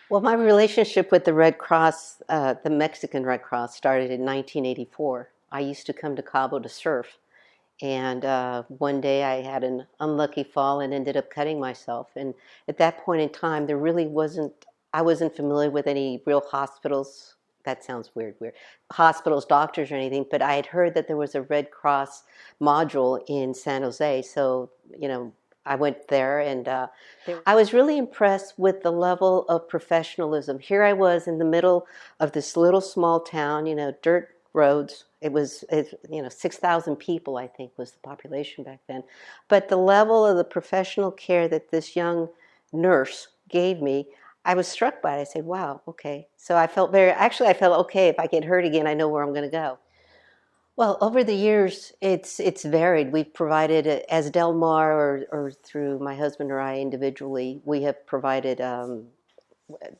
Well, my relationship with the Red Cross, the Mexican Red Cross, started in 1984. I used to come to Cabo to surf, and one day I had an unlucky fall and ended up cutting myself. And at that point in time, I wasn't familiar with any real hospitals. That sounds weird. Hospitals, doctors, or anything, but I had heard that there was a Red Cross module in San Jose. So, I went there and I was really impressed with the level of professionalism. Here I was in the middle of this little small town, dirt roads. It 6,000 people, I think, was the population back then. But the level of the professional care that this young nurse gave me, I was struck by it. I said, wow, okay. So I felt okay. If I get hurt again, I know where I'm going to go. Well, over the years, it's varied. We've provided, as Del Mar or through my husband or I individually, we have provided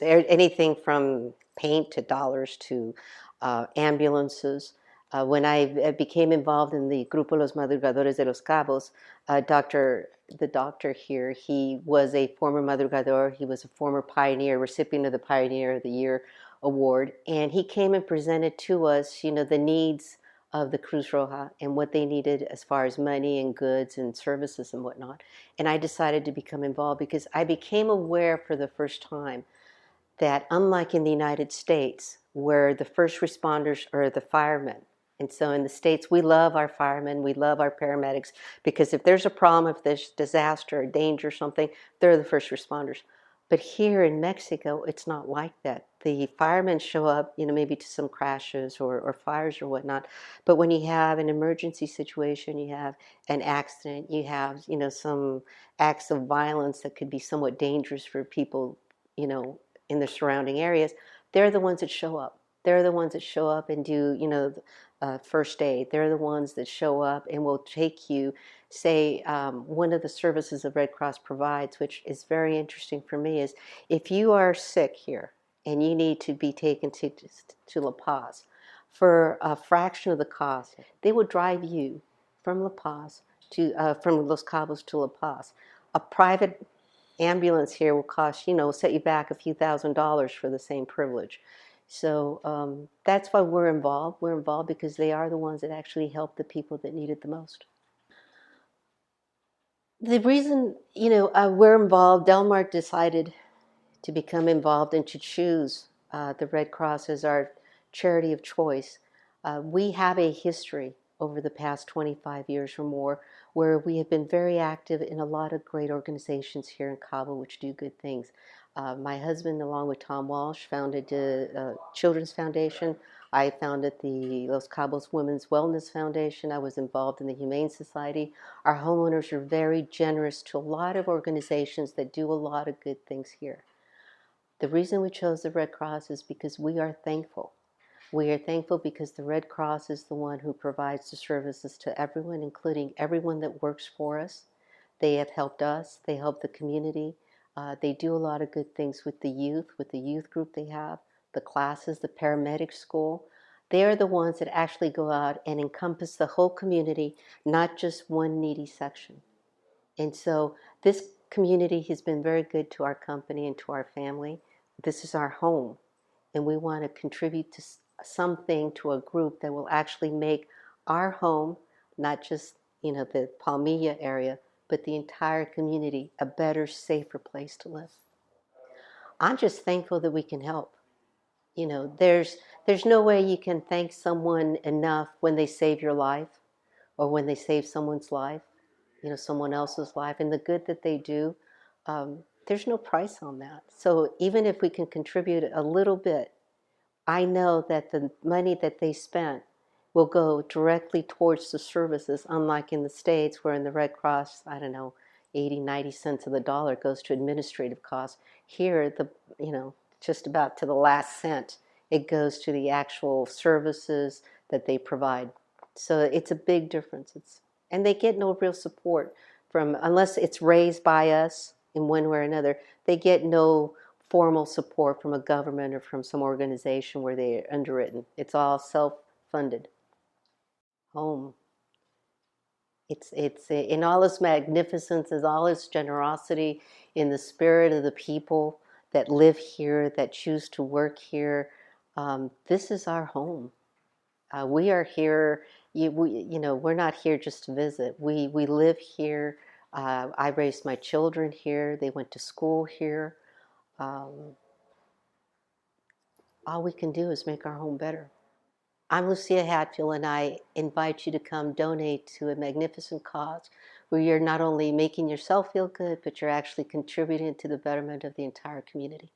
anything from paint to dollars to ambulances. When I became involved in the Grupo Los Madrugadores de Los Cabos, the doctor here, he was a former madrugador. He was a former pioneer, recipient of the Pioneer of the Year award, and he came and presented to us, the needs of the Cruz Roja and what they needed as far as money and goods and services and whatnot. And I decided to become involved because I became aware for the first time that unlike in the United States, where the first responders are the firemen, and so in the States, we love our firemen, we love our paramedics, because if there's a problem, if there's disaster or danger or something, they're the first responders. But here in Mexico, it's not like that. The firemen show up, maybe to some crashes or fires or whatnot. But when you have an emergency situation, you have an accident, you have, some acts of violence that could be somewhat dangerous for people, you know, in the surrounding areas, they're the ones that show up. They're the ones that show up and do, first aid. They're the ones that show up and will take you, say, one of the services the Red Cross provides, which is very interesting for me, is if you are sick here and you need to be taken to La Paz, for a fraction of the cost, they will drive you from La Paz from Los Cabos to La Paz. A private ambulance here will cost, set you back a few $1,000s for the same privilege. So that's why we're involved. We're involved because they are the ones that actually help the people that need it the most. The reason, we're involved, Delmar decided to become involved and to choose the Red Cross as our charity of choice. We have a history over the past 25 years or more where we have been very active in a lot of great organizations here in Cabo which do good things. My husband, along with Tom Walsh, founded the Children's Foundation. I founded the Los Cabos Women's Wellness Foundation. I was involved in the Humane Society. Our homeowners are very generous to a lot of organizations that do a lot of good things here. The reason we chose the Red Cross is because we are thankful. We are thankful because the Red Cross is the one who provides the services to everyone, including everyone that works for us. They have helped us. They help the community. They do a lot of good things with the youth group they have, the classes, the paramedic school. They are the ones that actually go out and encompass the whole community, not just one needy section. And so this community has been very good to our company and to our family. This is our home, and we want to contribute to something to a group that will actually make our home, not just the Palmilla area, but the entire community a better, safer place to live. I'm just thankful that we can help. There's no way you can thank someone enough when they save your life or when they save someone's life, someone else's life, and the good that they do. There's no price on that. So even if we can contribute a little bit, I know that the money that they spent will go directly towards the services, unlike in the States where in the Red Cross, I don't know, 80, 90 cents of the dollar goes to administrative costs. Here, just about to the last cent, it goes to the actual services that they provide. So it's a big difference. And they get no real support from, unless it's raised by us in one way or another, they get no formal support from a government or from some organization where they are underwritten. It's all self-funded. Home. It's in all its magnificence, in all its generosity, in the spirit of the people. that live here, that choose to work here. This is our home. We are here. We're not here just to visit. We live here. I raised my children here. They went to school here. Um, all we can do is make our home better. I'm Lucia Hatfield, and I invite you to come donate to a magnificent cause where you're not only making yourself feel good, but you're actually contributing to the betterment of the entire community.